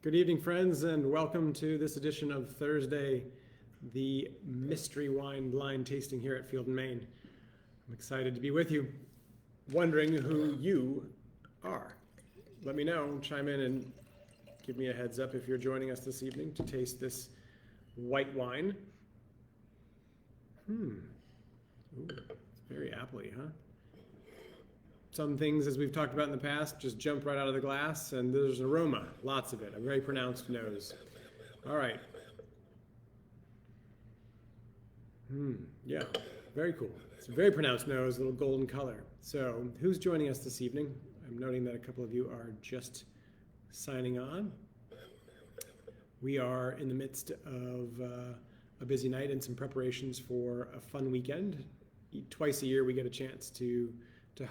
Good evening, friends, and welcome to this edition of Thursday, the Mystery Wine Blind Tasting here at Field and Main. I'm excited to be with you, wondering who you are. Let me know, chime in and give me a heads up if you're joining us this evening to taste this white wine. Ooh, it's very appley, huh? Some things, as we've talked about in the past, just jump right out of the glass, and there's aroma, lots of it, a very pronounced nose. All right. Yeah, very cool. It's a very pronounced nose, a little golden color. So, who's joining us this evening? I'm noting that a couple of you are just signing on. We are in the midst of a busy night and some preparations for a fun weekend. Twice a year, we get a chance to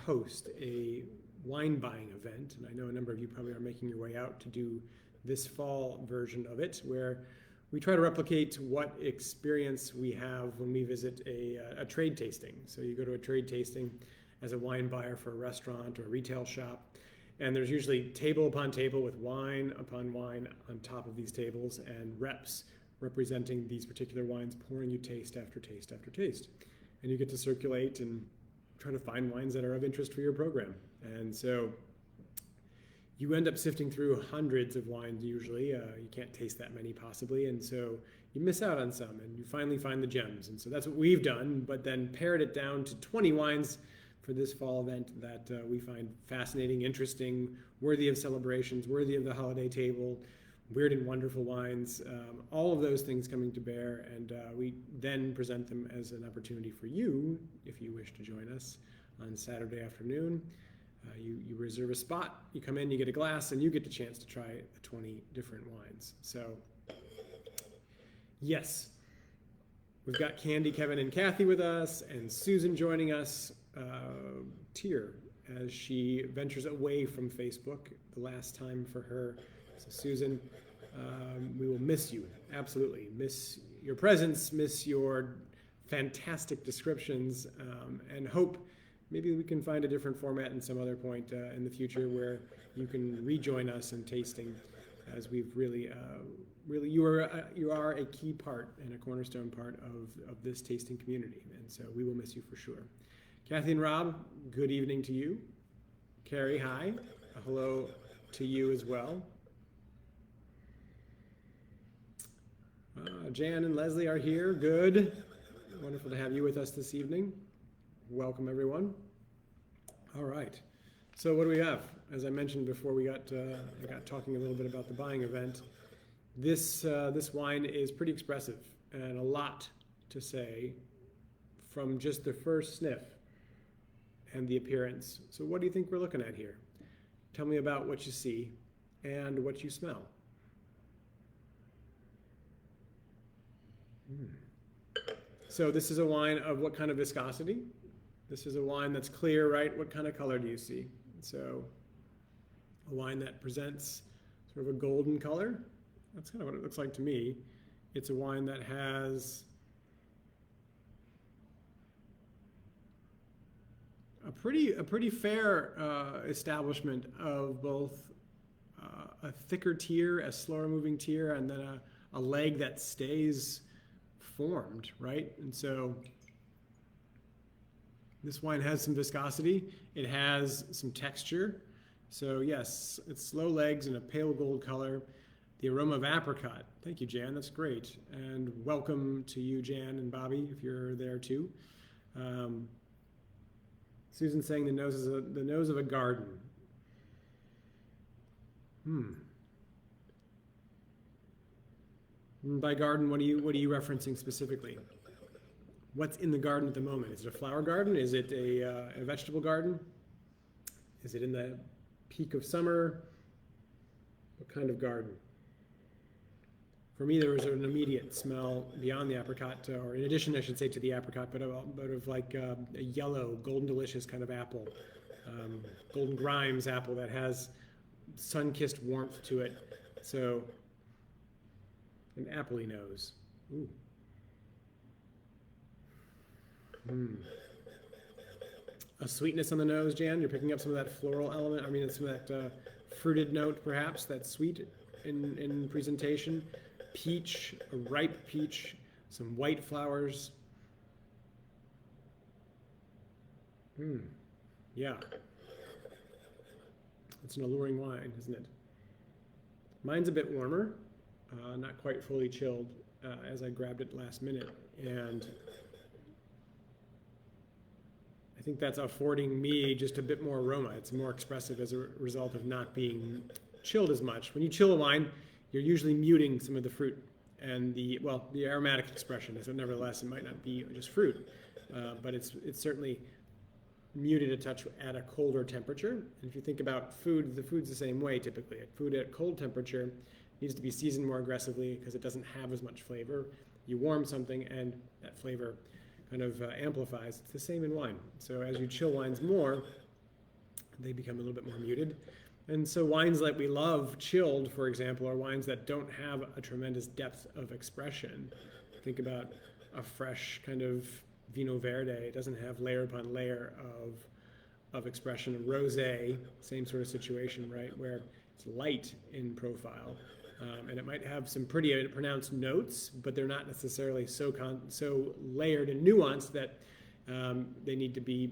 host a wine buying event, and I know a number of you probably are making your way out to do this fall version of it, where we try to replicate what experience we have when we visit a trade tasting. So you go to a trade tasting as a wine buyer for a restaurant or a retail shop, and there's usually table upon table with wine upon wine on top of these tables and reps representing these particular wines, pouring you taste after taste after taste. And you get to circulate and try to find wines that are of interest for your program. And so you end up sifting through hundreds of wines usually. You can't taste that many possibly, and so you miss out on some, and you finally find the gems. And so that's what we've done, but then pared it down to 20 wines for this fall event that we find fascinating, interesting, worthy of celebrations, worthy of the holiday table, weird and wonderful wines, all of those things coming to bear, and we then present them as an opportunity for you, if you wish to join us on Saturday afternoon. You reserve a spot, you come in, you get a glass, and you get the chance to try 20 different wines. So, yes, we've got Candy, Kevin, and Kathy with us, and Susan joining us, Tier, as she ventures away from Facebook the last time for her. So Susan, we will miss you, absolutely. Miss your presence, miss your fantastic descriptions, and hope maybe we can find a different format in some other point in the future where you can rejoin us in tasting, as we've really, you are a key part and a cornerstone part of this tasting community, and so we will miss you for sure. Kathy and Rob, good evening to you. Carrie, hi. Hello to you as well. Jan and Leslie are here. Good. Wonderful to have you with us this evening. Welcome, everyone. All right. So what do we have? As I mentioned before, I got talking a little bit about the buying event. This wine is pretty expressive and a lot to say from just the first sniff and the appearance. So what do you think we're looking at here? Tell me about what you see and what you smell. So this is a wine of what kind of viscosity? This is a wine that's clear, right? What kind of color do you see? So a wine that presents sort of a golden color. That's kind of what it looks like to me. It's a wine that has a pretty fair establishment of both a thicker tier, a slower moving tier, and then a leg that stays formed, right? And so this wine has some viscosity. It has some texture. So yes, it's slow legs and a pale gold color. The aroma of apricot. Thank you, Jan. That's great. And welcome to you, Jan and Bobby, if you're there too. Susan's saying the nose is the nose of a garden. By garden, what are you referencing specifically? What's in the garden at the moment? Is it a flower garden? Is it a vegetable garden? Is it in the peak of summer? What kind of garden? For me, there was an immediate smell beyond the apricot, or in addition, I should say, to the apricot, but of like a yellow, golden delicious kind of apple, golden Grimes apple that has sun-kissed warmth to it. So an appley nose. Ooh. A sweetness on the nose, Jan. You're picking up some of that floral element. I mean, some of that fruited note, perhaps. That's sweet. in presentation. Peach, a ripe peach, some white flowers. Yeah. It's an alluring wine, isn't it? Mine's a bit warmer, not quite fully chilled, as I grabbed it last minute. And I think that's affording me just a bit more aroma. It's more expressive as a result of not being chilled as much. When you chill a wine, you're usually muting some of the fruit and the aromatic expression. So nevertheless, it might not be just fruit, but it's certainly muted a touch at a colder temperature. And if you think about food, the food's the same way typically. Food at cold temperature needs to be seasoned more aggressively because it doesn't have as much flavor. You warm something and that flavor kind of amplifies. It's the same in wine. So as you chill wines more, they become a little bit more muted. And so wines that we love chilled, for example, are wines that don't have a tremendous depth of expression. Think about a fresh kind of Vino Verde. It doesn't have layer upon layer of expression. A rosé, same sort of situation, right, where it's light in profile. And it might have some pretty pronounced notes, but they're not necessarily so layered and nuanced that they need to be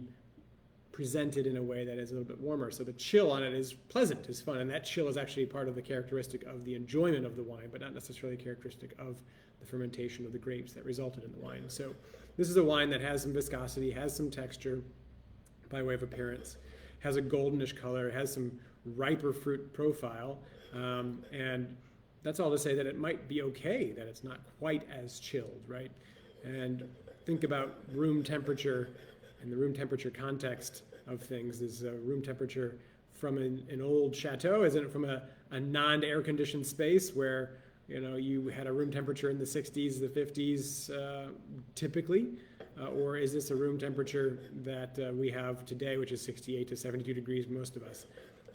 presented in a way that is a little bit warmer. So the chill on it is pleasant, is fun, and that chill is actually part of the characteristic of the enjoyment of the wine, but not necessarily a characteristic of the fermentation of the grapes that resulted in the wine. So this is a wine that has some viscosity, has some texture by way of appearance, has a goldenish color, has some riper fruit profile, and that's all to say that it might be okay that it's not quite as chilled, right? And think about room temperature and the room temperature context of things. Is room temperature from an old chateau? Is it from a non-air conditioned space where you had a room temperature in the 60s, the 50s typically? Or is this a room temperature that we have today, which is 68 to 72 degrees, most of us?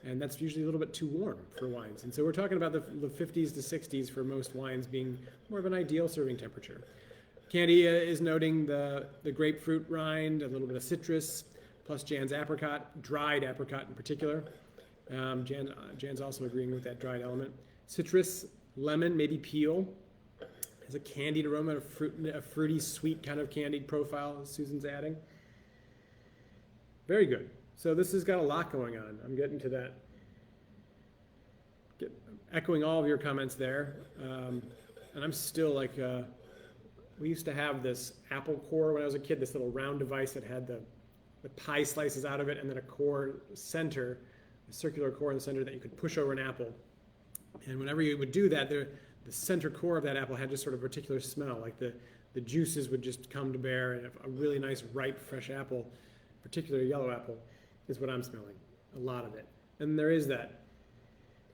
And that's usually a little bit too warm for wines. And so we're talking about the 50s to 60s for most wines being more of an ideal serving temperature. Candy is noting the grapefruit rind, a little bit of citrus, plus Jan's apricot, dried apricot in particular. Jan's also agreeing with that dried element. Citrus, lemon, maybe peel. Has a candied aroma, a fruity, sweet kind of candied profile Susan's adding. Very good. So this has got a lot going on. I'm getting to that. Echoing all of your comments there. And I'm still like, we used to have this apple core when I was a kid, this little round device that had the pie slices out of it and then a core center, a circular core in the center that you could push over an apple. And whenever you would do that, the center core of that apple had just sort of a particular smell, like the juices would just come to bear, and a really nice, ripe, fresh apple, particularly yellow apple, is what I'm smelling, a lot of it. And there is that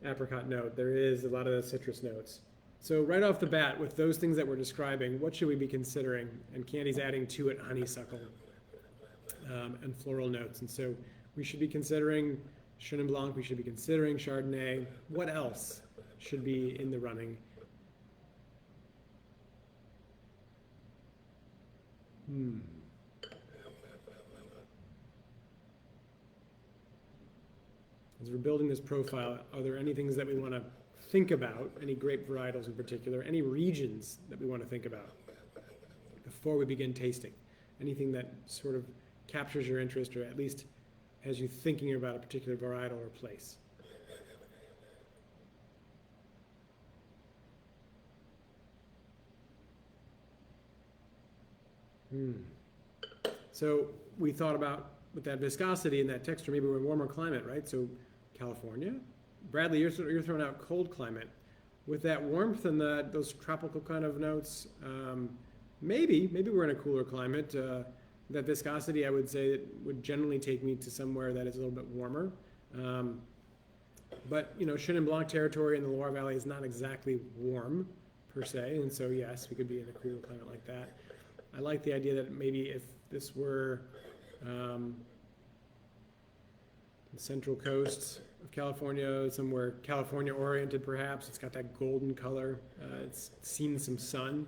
apricot note, there is a lot of the citrus notes. So right off the bat, with those things that we're describing, what should we be considering? And Candy's adding to it honeysuckle and floral notes. And so we should be considering Chenin Blanc, we should be considering Chardonnay. What else should be in the running? As we're building this profile, are there any things that we want to think about, any grape varietals in particular, any regions that we want to think about before we begin tasting? Anything that sort of captures your interest or at least has you thinking about a particular varietal or place? So we thought about with that viscosity and that texture, maybe we're in a warmer climate, right? So California. Bradley, you're throwing out cold climate. With that warmth and those tropical kind of notes, maybe we're in a cooler climate. That viscosity, I would say, would generally take me to somewhere that is a little bit warmer. But Chenin Blanc territory in the Loire Valley is not exactly warm per se, and so yes, we could be in a cooler climate like that. I like the idea that maybe if this were the central coast of California, somewhere California-oriented perhaps, it's got that golden color. It's seen some sun,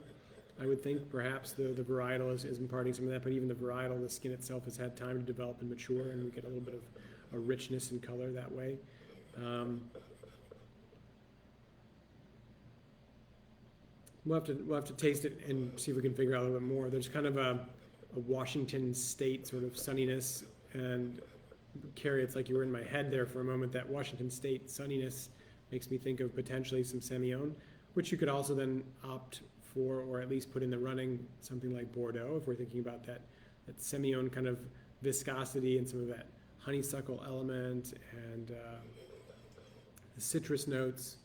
I would think. Perhaps the varietal is imparting some of that, but even the varietal, the skin itself has had time to develop and mature, and we get a little bit of a richness in color that way. we'll have to taste it and see if we can figure out a little bit more. There's kind of a Washington State sort of sunniness, and Carrie, it's like you were in my head there for a moment. That Washington State sunniness makes me think of potentially some Semillon, which you could also then opt for, or at least put in the running, something like Bordeaux, if we're thinking about that Semillon kind of viscosity and some of that honeysuckle element and the citrus notes.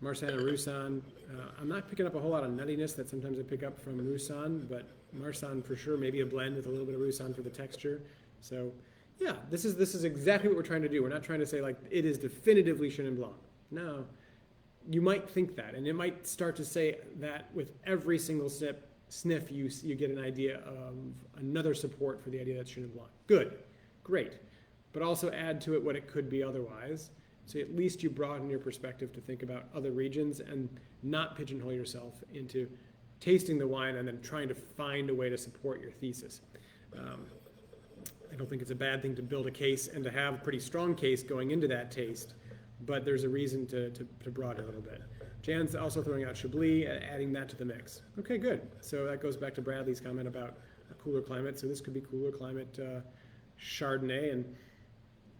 Marsanne and Roussanne. I'm not picking up a whole lot of nuttiness that sometimes I pick up from Roussanne, but Marsanne for sure, maybe a blend with a little bit of Roussanne for the texture. So yeah, this is exactly what we're trying to do. We're not trying to say like it is definitively Chenin Blanc. No, you might think that, and it might start to say that with every single sniff you get an idea of another support for the idea that's Chenin Blanc. Good, great, but also add to it what it could be otherwise. So at least you broaden your perspective to think about other regions and not pigeonhole yourself into tasting the wine and then trying to find a way to support your thesis. I don't think it's a bad thing to build a case and to have a pretty strong case going into that taste, but there's a reason to broaden it a little bit. Jan's also throwing out Chablis, adding that to the mix. Okay, good. So that goes back to Bradley's comment about a cooler climate. So this could be cooler climate Chardonnay, and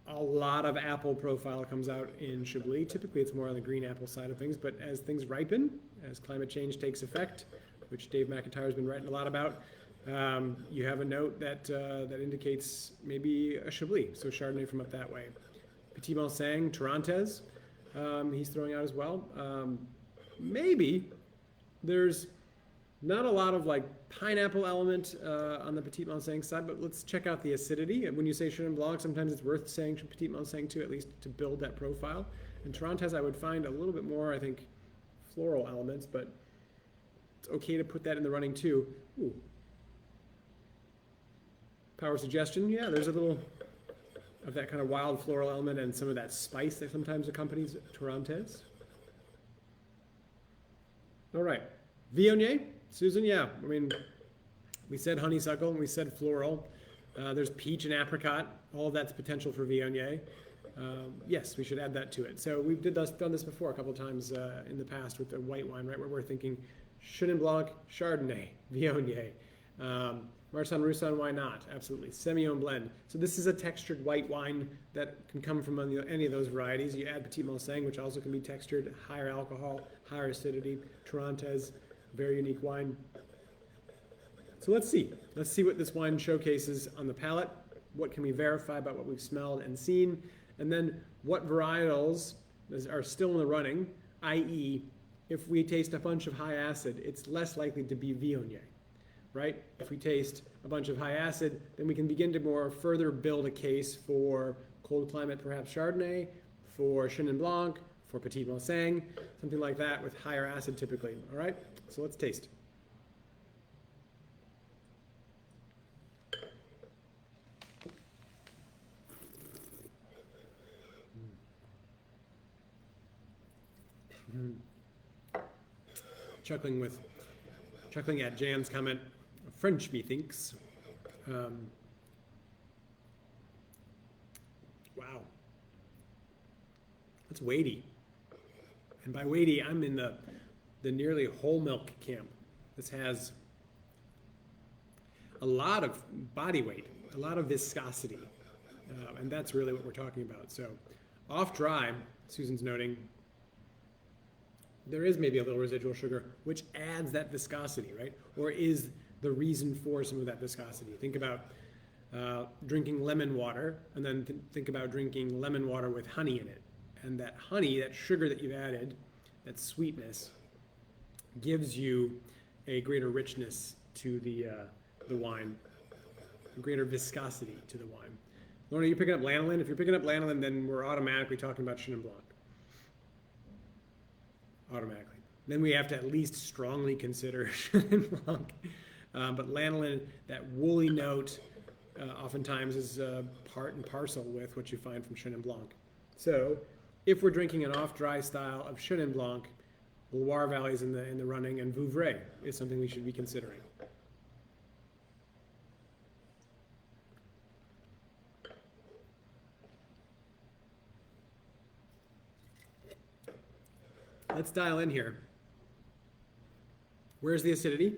a lot of apple profile comes out in Chablis. Typically it's more on the green apple side of things, but as things ripen, as climate change takes effect, which Dave McIntyre has been writing a lot about, you have a note that indicates maybe a Chablis, so Chardonnay from up that way. Petit Manseng, Torrontés, he's throwing out as well. Maybe there's not a lot of like pineapple element on the Petit Manseng side, but let's check out the acidity. And when you say Chenin Blanc, sometimes it's worth saying Petit Manseng too, at least to build that profile. And Torrontés, I would find a little bit more, I think, floral elements, but it's okay to put that in the running too. Ooh. Power suggestion, yeah, there's a little of that kind of wild floral element and some of that spice that sometimes accompanies Torrontés. All right, Viognier, Susan, yeah, I mean, we said honeysuckle and we said floral. There's peach and apricot, all of that's potential for Viognier. Yes, we should add that to it. So we've done this before a couple of times in the past with the white wine, right, where we're thinking Chenin Blanc, Chardonnay, Viognier. Marsanne Roussanne, why not? Absolutely. Semillon blend. So this is a textured white wine that can come from any of those varieties. You add Petit Manseng, which also can be textured, higher alcohol, higher acidity. Torrontés, very unique wine. So let's see. Let's see what this wine showcases on the palate. What can we verify about what we've smelled and seen? And then what varietals are still in the running, i.e., if we taste a bunch of high acid, it's less likely to be Viognier. Right? If we taste a bunch of high acid, then we can begin to more further build a case for cold climate, perhaps Chardonnay, for Chenin Blanc, for Petit Manseng, something like that with higher acid typically. All right? So let's taste. Chuckling at Jan's comment, French methinks. Wow. That's weighty. And by weighty, I'm in the nearly whole milk camp. This has a lot of body weight, a lot of viscosity. And that's really what we're talking about. So off dry, Susan's noting, there is maybe a little residual sugar, which adds that viscosity, right? Or is the reason for some of that viscosity. Think about drinking lemon water, and then think about drinking lemon water with honey in it. And that honey, that sugar that you've added, that sweetness, gives you a greater richness to the wine, a greater viscosity to the wine. Lorna, are you picking up lanolin? If you're picking up lanolin, then we're automatically talking about Chenin Blanc. Automatically. Then we have to at least strongly consider Chenin Blanc. But lanolin, that woolly note, oftentimes is part and parcel with what you find from Chenin Blanc. So if we're drinking an off-dry style of Chenin Blanc, Loire Valley is in the running, and Vouvray is something we should be considering. Let's dial in here. Where's the acidity?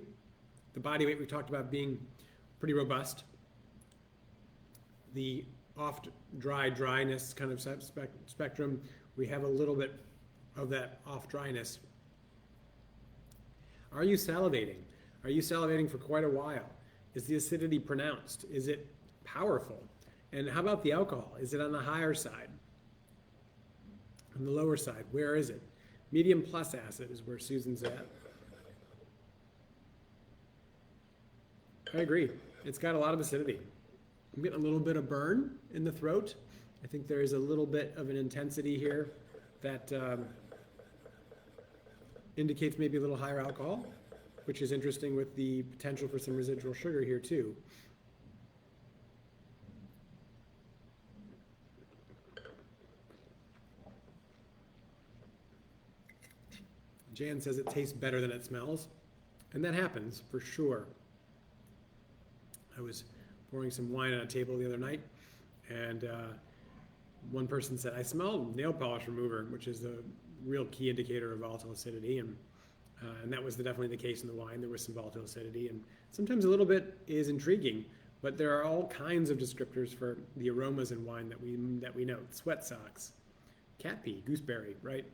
The body weight we talked about being pretty robust. The off dry dryness kind of spectrum, we have a little bit of that off dryness. Are you salivating? Are you salivating for quite a while? Is the acidity pronounced? Is it powerful? And how about the alcohol? Is it on the higher side? On the lower side? Where is it? Medium plus acid is where Susan's at. I agree. It's got a lot of acidity. I'm getting a little bit of burn in the throat. I think there is a little bit of an intensity here that indicates maybe a little higher alcohol, which is interesting with the potential for some residual sugar here too. Jan says it tastes better than it smells, and that happens for sure. I was pouring some wine on a table the other night, and one person said, I smell nail polish remover, which is the real key indicator of volatile acidity, and that was definitely the case in the wine. There was some volatile acidity, and sometimes a little bit is intriguing, but there are all kinds of descriptors for the aromas in wine that we note. Sweat socks, cat pee, gooseberry, right?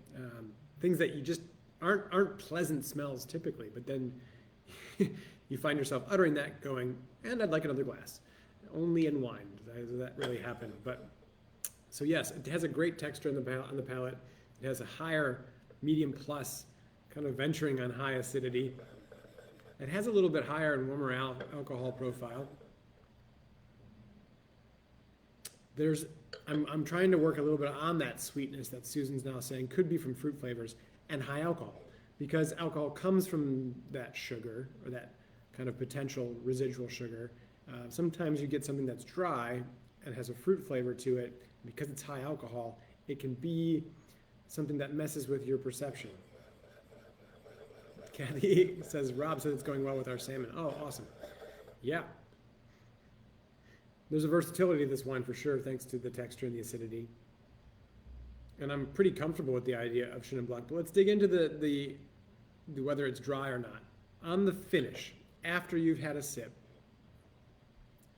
Things that you just aren't pleasant smells typically, but then you find yourself uttering that, going, and I'd like another glass. Only in wine does that really happen. But so yes, it has a great texture on the palate. It has a higher medium plus, kind of venturing on high acidity. It has a little bit higher and warmer alcohol profile. I'm trying to work a little bit on that sweetness that Susan's now saying could be from fruit flavors and high alcohol, because alcohol comes from that sugar or that kind of potential residual sugar. Sometimes you get something that's dry and has a fruit flavor to it. Because it's high alcohol, it can be something that messes with your perception. Kathy says, Rob said it's going well with our salmon. Oh, awesome. Yeah. There's a versatility to this wine for sure, thanks to the texture and the acidity. And I'm pretty comfortable with the idea of Chenin Blanc. But let's dig into the whether it's dry or not. On the finish, after you've had a sip,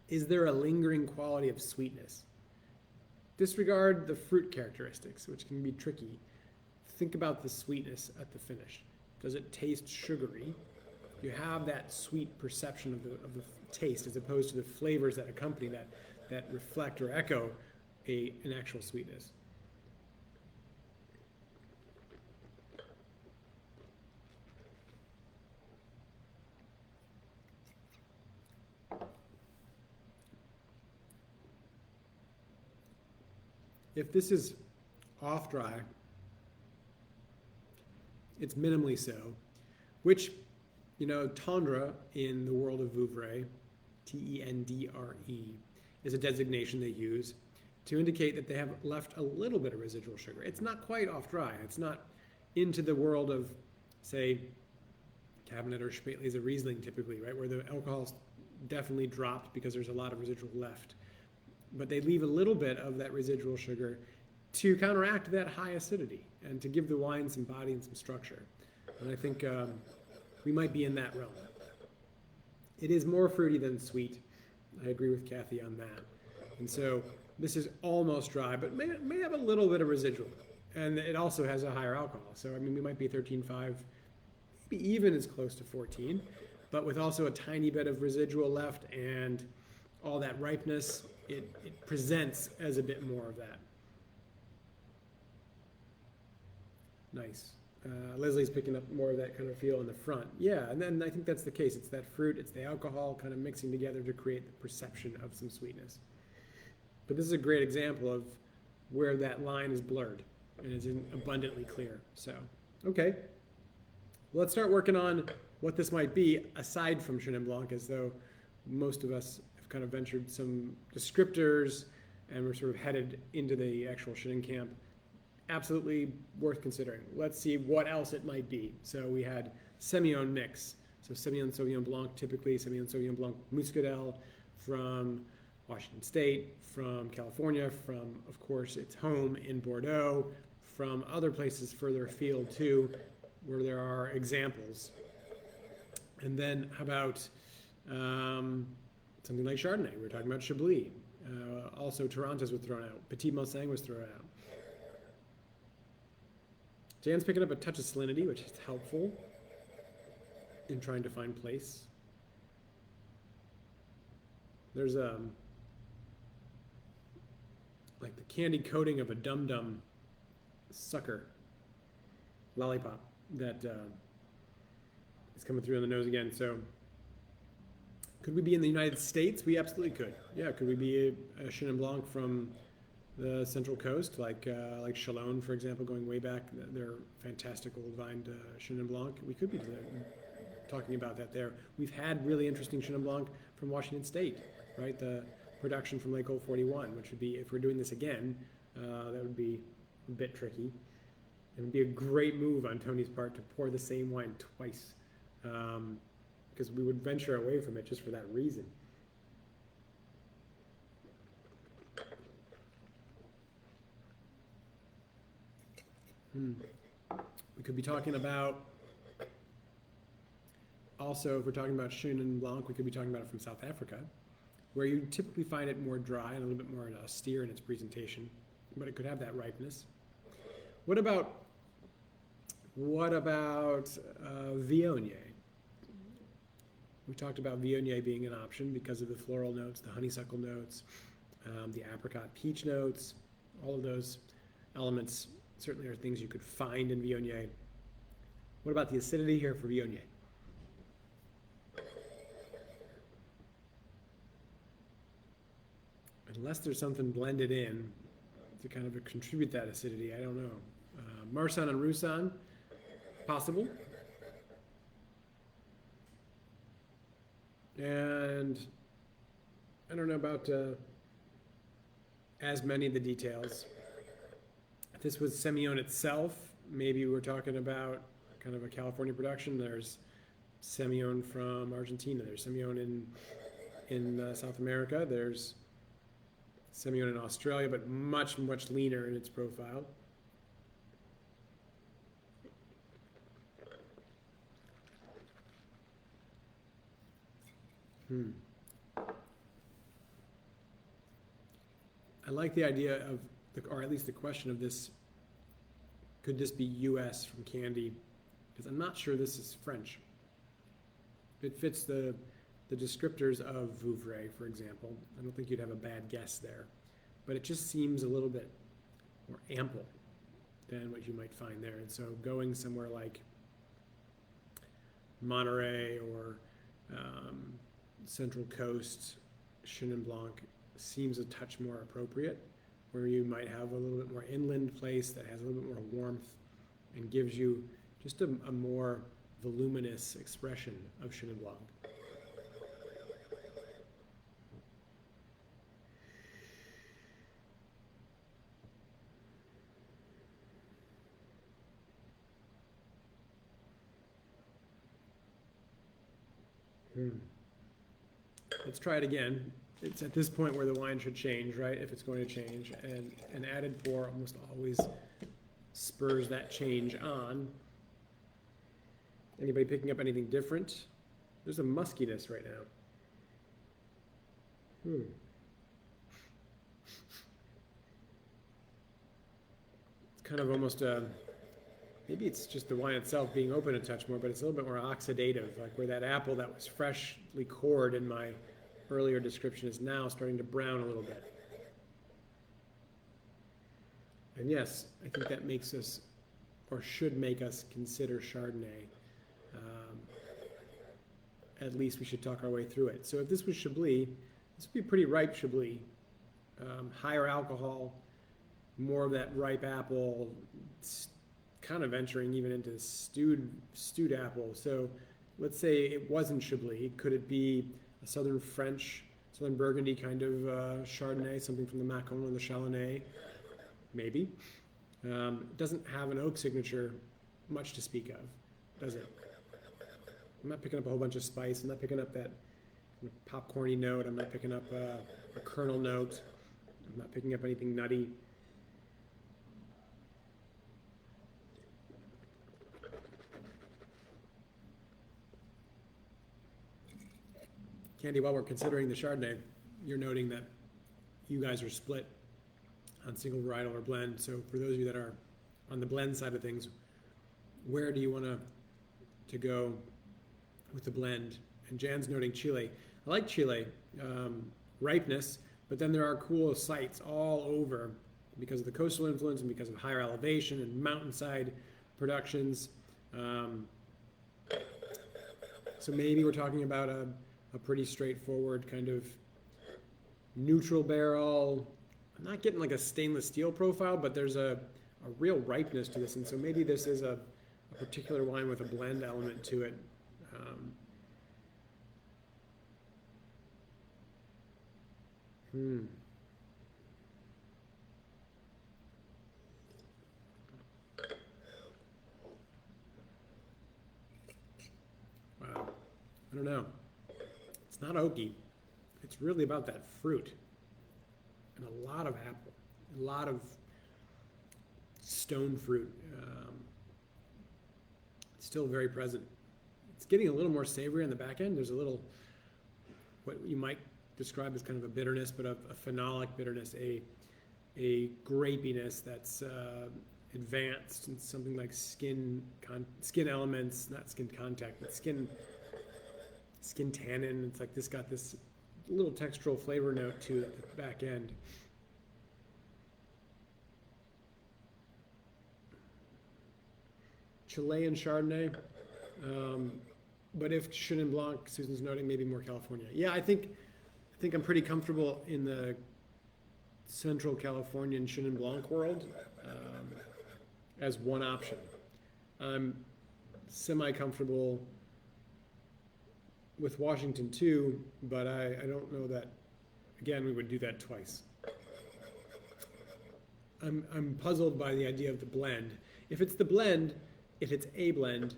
is there a lingering quality of sweetness? Disregard the fruit characteristics, which can be tricky. Think about the sweetness at the finish. Does it taste sugary? You have that sweet perception of the taste as opposed to the flavors that accompany that reflect or echo an actual sweetness. If this is off dry, it's minimally so, which, tendre in the world of Vouvray, Tendre, is a designation they use to indicate that they have left a little bit of residual sugar. It's not quite off dry. It's not into the world of, say, Cabernet or Spätlese Riesling typically, right, where the alcohol's definitely dropped because there's a lot of residual left. But they leave a little bit of that residual sugar to counteract that high acidity and to give the wine some body and some structure. And I think we might be in that realm. It is more fruity than sweet. I agree with Kathy on that. And so this is almost dry, but may have a little bit of residual. And it also has a higher alcohol. So, we might be 13.5, maybe even as close to 14, but with also a tiny bit of residual left and all that ripeness, it presents as a bit more of that. Nice. Leslie's picking up more of that kind of feel in the front. Yeah, and then I think that's the case. It's that fruit, it's the alcohol kind of mixing together to create the perception of some sweetness. But this is a great example of where that line is blurred and is abundantly clear. So, okay. Let's start working on what this might be aside from Chenin Blanc, as though most of us have kind of ventured some descriptors and we're sort of headed into the actual Chenin camp. Absolutely worth considering. Let's see what else it might be. So we had Semillon mix. So Semillon Sauvignon Blanc, typically Semillon Sauvignon Blanc Muscadel from Washington State, from California, from, of course, its home in Bordeaux, from other places further afield too, where there are examples. And then how about something like Chardonnay? We were talking about Chablis. Also, Torontos was thrown out. Petit Maussangs was thrown out. Jan's picking up a touch of salinity, which is helpful in trying to find place. There's like the candy coating of a dum-dum sucker lollipop that is coming through on the nose again. So could we be in the United States? We absolutely could. Yeah, could we be a Chenin Blanc from the Central Coast, like Chalon, for example, going way back? They're fantastic old vined Chenin Blanc. We could be talking about that there. We've had really interesting Chenin Blanc from Washington State, right? The production from Lake Old 41, which would be, if we're doing this again, that would be a bit tricky. It would be a great move on Tony's part to pour the same wine twice, because we would venture away from it just for that reason. We could be talking about, also, if we're talking about Chenin Blanc, we could be talking about it from South Africa, where you typically find it more dry and a little bit more austere in its presentation, but it could have that ripeness. What about Viognier? We talked about Viognier being an option because of the floral notes, the honeysuckle notes, the apricot peach notes. All of those elements certainly are things you could find in Viognier. What about the acidity here for Viognier? Unless there's something blended in to kind of contribute that acidity, I don't know. Marsanne and Roussanne, possible. And I don't know about as many of the details. If this was Semillon itself, maybe we're talking about kind of a California production. There's Semillon from Argentina. There's Semillon in South America. There's Semillon in Australia, but much, much leaner in its profile. I like the idea of, or at least the question of this, could this be US from Candy? Because I'm not sure this is French. It fits the descriptors of Vouvray, for example. I don't think you'd have a bad guess there. But it just seems a little bit more ample than what you might find there. And so going somewhere like Monterey or Central Coast Chenin Blanc seems a touch more appropriate, where you might have a little bit more inland place that has a little bit more warmth and gives you just a more voluminous expression of Chenin Blanc. Let's try it again. It's at this point where the wine should change, right? If it's going to change, and an added pour almost always spurs that change on. Anybody picking up anything different? There's a muskiness right now. It's kind of almost maybe it's just the wine itself being open a touch more, but it's a little bit more oxidative, like where that apple that was freshly cored in my earlier description is now starting to brown a little bit. And yes, I think that makes us, or should make us, consider Chardonnay. At least we should talk our way through it. So if this was Chablis, this would be pretty ripe Chablis. Higher alcohol, more of that ripe apple, kind of venturing even into stewed apple. So let's say it wasn't Chablis. Could it be a Southern French, Southern Burgundy kind of Chardonnay, something from the Macon or the Chalonnais? Maybe. It doesn't have an oak signature much to speak of, does it? I'm not picking up a whole bunch of spice. I'm not picking up that popcorny note. I'm not picking up a kernel note. I'm not picking up anything nutty. Candy, while we're considering the Chardonnay, you're noting that you guys are split on single varietal or blend. So for those of you that are on the blend side of things, where do you want to go with the blend? And Jan's noting Chile. I like Chile, ripeness, but then there are cool sites all over because of the coastal influence and because of higher elevation and mountainside productions. So maybe we're talking about a pretty straightforward kind of neutral barrel. I'm not getting like a stainless steel profile, but there's a real ripeness to this. And so maybe this is a particular wine with a blend element to it. Wow. I don't know. It's not oaky. It's really about that fruit. And a lot of apple. A lot of stone fruit. It's still very present. It's getting a little more savory on the back end. There's a little, what you might describe as kind of a bitterness, but a phenolic bitterness, a grapiness that's advanced and something like skin elements, not skin contact, but skin tannin. It's like this got this little textural flavor note to it at the back end. Chilean Chardonnay, but if Chenin Blanc, Susan's noting, maybe more California. Yeah, I think I'm pretty comfortable in the Central Californian Chenin Blanc world as one option. I'm semi-comfortable with Washington too, but I don't know that, again, we would do that twice. I'm puzzled by the idea of the blend. If it's the blend, if it's a blend,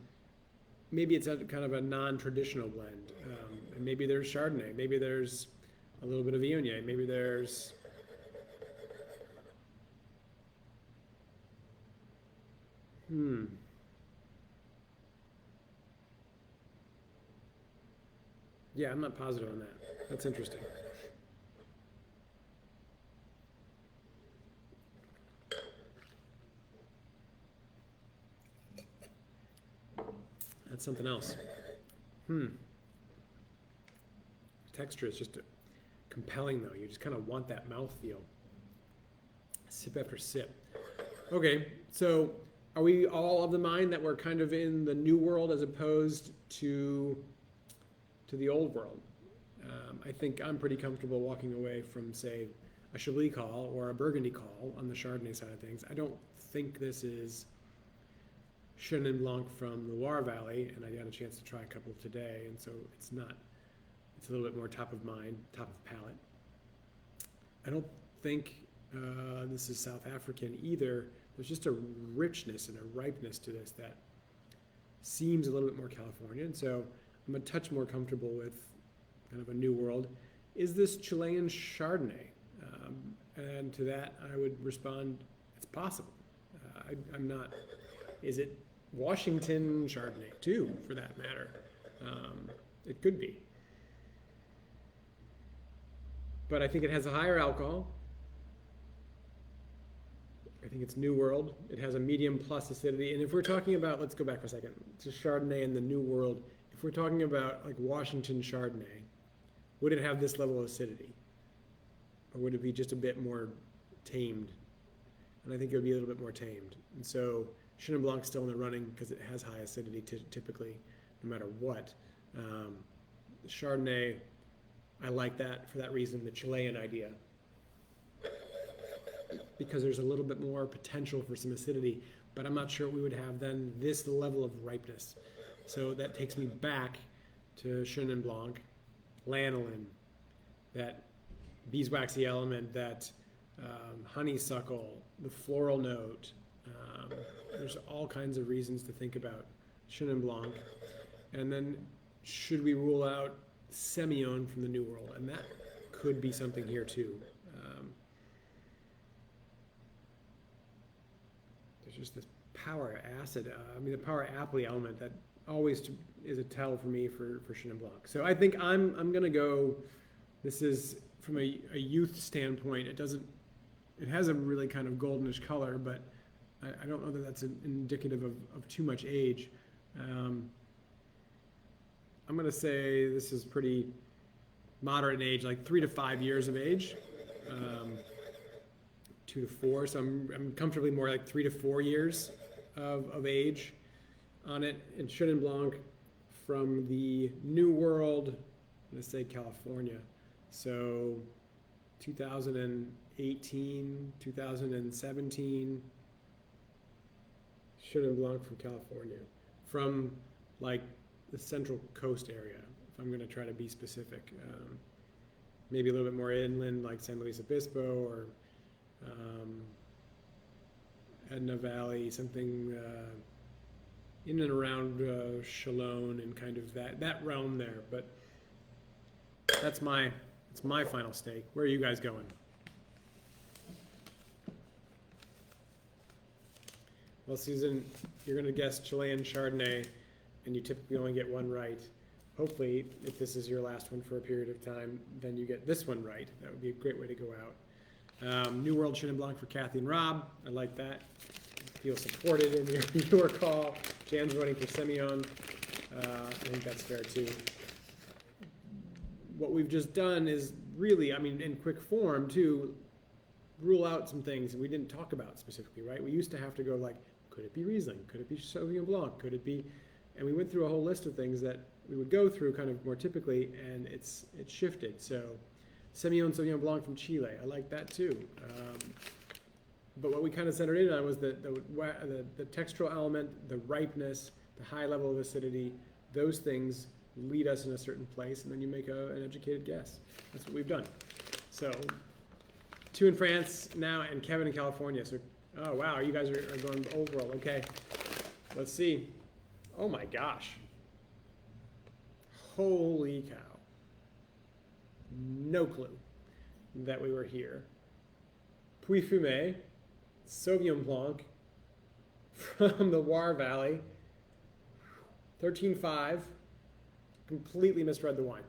maybe it's a kind of a non-traditional blend. And maybe there's Chardonnay, maybe there's a little bit of Viognier, maybe there's yeah, I'm not positive on that. That's interesting. That's something else. Texture is just compelling, though. You just kind of want that mouthfeel. Sip after sip. Okay, so are we all of the mind that we're kind of in the new world as opposed to the old world? I think I'm pretty comfortable walking away from, say, a Chablis call or a Burgundy call on the Chardonnay side of things. I don't think this is Chenin Blanc from the Loire Valley, and I got a chance to try a couple today, and so it's a little bit more top of mind, top of palate. I don't think this is South African either. There's just a richness and a ripeness to this that seems a little bit more Californian, so I'm a touch more comfortable with kind of a new world. Is this Chilean Chardonnay? And to that, I would respond, it's possible. I'm not. Is it Washington Chardonnay too, for that matter? It could be. But I think it has a higher alcohol. I think it's New World. It has a medium plus acidity. And if we're talking about, let's go back for a second, to Chardonnay in the New World, if we're talking about like Washington Chardonnay, would it have this level of acidity? Or would it be just a bit more tamed? And I think it would be a little bit more tamed. And so Chenin Blanc's still in the running because it has high acidity typically, no matter what. Chardonnay, I like that for that reason, the Chilean idea. Because there's a little bit more potential for some acidity, but I'm not sure we would have then this level of ripeness. So that takes me back to Chenin Blanc, lanolin, that beeswaxy element, that honeysuckle, the floral note. There's all kinds of reasons to think about Chenin Blanc. And then should we rule out Semillon from the New World? And that could be something here too. There's just this power acid, the power apple element that always is a tell for me for Chenin Blanc. So I think I'm gonna go. This is from a youth standpoint. It has a really kind of goldenish color, but I don't know that that's indicative of too much age. I'm gonna say this is pretty moderate in age, like 3 to 5 years of age, 2 to 4. So I'm comfortably more like 3 to 4 years of age on it. And Chenin Blanc from the New World, let's say California. So 2018, 2017, Chenin Blanc from California, from like the Central Coast area, if I'm going to try to be specific. Maybe a little bit more inland, like San Luis Obispo or Edna Valley, something in and around Chalon and kind of that realm there. But it's my final stake. Where are you guys going? Well, Susan, you're going to guess Chilean Chardonnay, and you typically only get one right. Hopefully, if this is your last one for a period of time, then you get this one right. That would be a great way to go out. New World Chenin Blanc for Kathy and Rob. I like that. Feel supported in your call. Jan's voting for Semillon. I think that's fair too. What we've just done is really, I mean, in quick form too, rule out some things that we didn't talk about specifically, right? We used to have to go like, could it be Riesling? Could it be Sauvignon Blanc? Could it be? And we went through a whole list of things that we would go through kind of more typically, and it's shifted. So Semillon Sauvignon Blanc from Chile, I like that too. But what we kind of centered in on was the textural element, the ripeness, the high level of acidity. Those things lead us in a certain place, and then you make an educated guess. That's what we've done. So 2 in France now, and Kevin in California. So, oh wow, you guys are going old world. Okay, let's see. Oh my gosh. Holy cow. No clue that we were here. Puy Fumé, Sauvignon Blanc from the Loire Valley, 13.5. Completely misread the wine,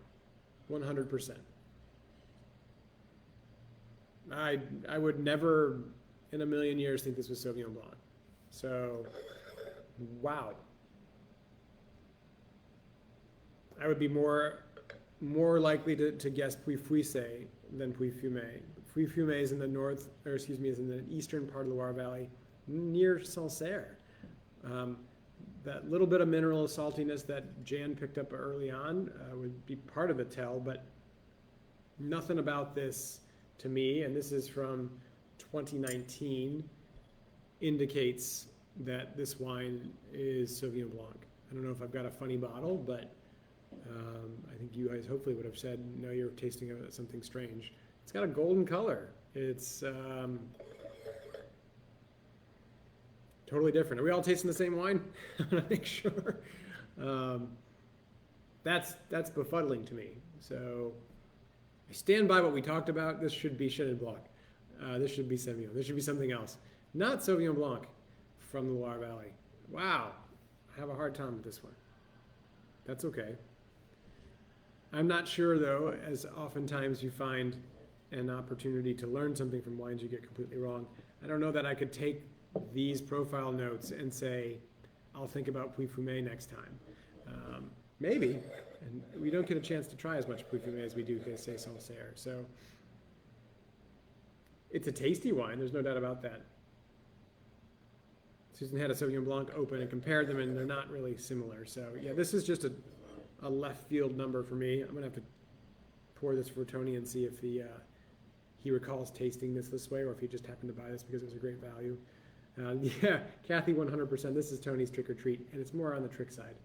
100%. I would never in a million years think this was Sauvignon Blanc. So, wow. I would be more likely to guess Puy Fuissé than Puy Fumé. Puy Fumé is in the north, or excuse me, is in the eastern part of the Loire Valley, near Sancerre. That little bit of mineral saltiness that Jan picked up early on would be part of the tell, but nothing about this to me, and this is from 2019, indicates that this wine is Sauvignon Blanc. I don't know if I've got a funny bottle, but I think you guys hopefully would have said, no, you're tasting something strange. It's got a golden color. It's totally different. Are we all tasting the same wine? I want to make sure. That's befuddling to me. So I stand by what we talked about. This should be Chenin Blanc. This should be Semillon. This should be something else. Not Sauvignon Blanc from the Loire Valley. Wow. I have a hard time with this one. That's okay. I'm not sure, though, as oftentimes you find an opportunity to learn something from wines you get completely wrong. I don't know that I could take these profile notes and say, I'll think about Puy Fumé next time. Maybe. And we don't get a chance to try as much Puy Fumé as we do, say, Sancerre. So it's a tasty wine. There's no doubt about that. Susan had a Sauvignon Blanc open and compared them, and they're not really similar. So yeah, this is just a left field number for me. I'm gonna have to pour this for Tony and see if he recalls tasting this way, or if he just happened to buy this because it was a great value. Yeah, Kathy, 100%. This is Tony's trick or treat, and it's more on the trick side.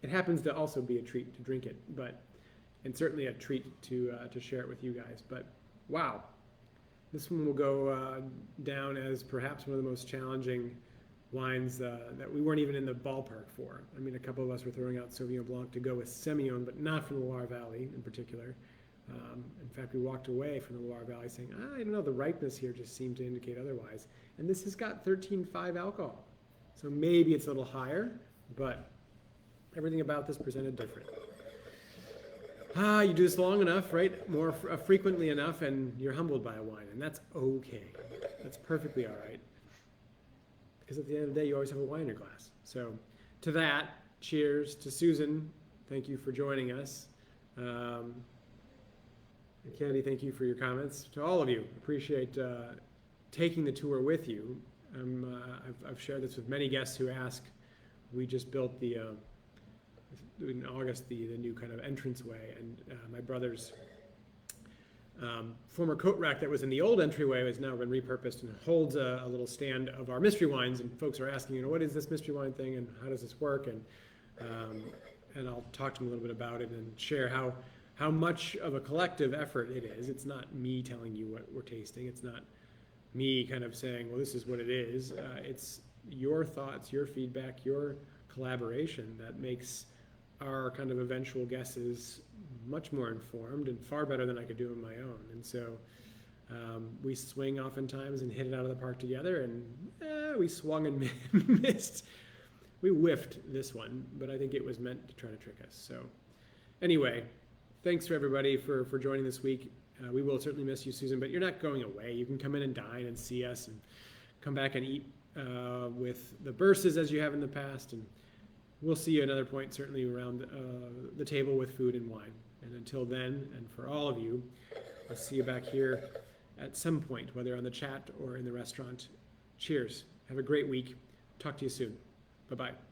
It happens to also be a treat to drink it, and certainly a treat to share it with you guys. But wow, this one will go down as perhaps one of the most challenging wines that we weren't even in the ballpark for. I mean, a couple of us were throwing out Sauvignon Blanc to go with Semillon, but not from the Loire Valley in particular. In fact, we walked away from the Loire Valley saying, I don't know, the ripeness here just seemed to indicate otherwise. And this has got 13.5 alcohol. So maybe it's a little higher, but Everything about this presented different. You do this long enough, right? More frequently enough, and you're humbled by a wine, and that's okay. That's perfectly all right. Because at the end of the day, you always have a wine in your glass. So, to that, cheers to Susan. Thank you for joining us. Kennedy, thank you for your comments. To all of you, appreciate taking the tour with you. I've shared this with many guests who ask. We just built in August the new kind of entranceway, and my brother's former coat rack that was in the old entryway has now been repurposed and holds a little stand of our mystery wines. And folks are asking, what is this mystery wine thing, and how does this work? And I'll talk to them a little bit about it and share how much of a collective effort it is. It's not me telling you what we're tasting. It's not me kind of saying, well, this is what it is. It's your thoughts, your feedback, your collaboration that makes our kind of eventual guesses much more informed and far better than I could do on my own. And so we swing oftentimes and hit it out of the park together, and we swung and missed. We whiffed this one, but I think it was meant to try to trick us. So anyway, thanks for everybody for joining this week. We will certainly miss you, Susan, but you're not going away. You can come in and dine and see us and come back and eat with the Burses as you have in the past. And we'll see you at another point, certainly around the table with food and wine. And until then, and for all of you, I'll see you back here at some point, whether on the chat or in the restaurant. Cheers. Have a great week. Talk to you soon. Bye-bye.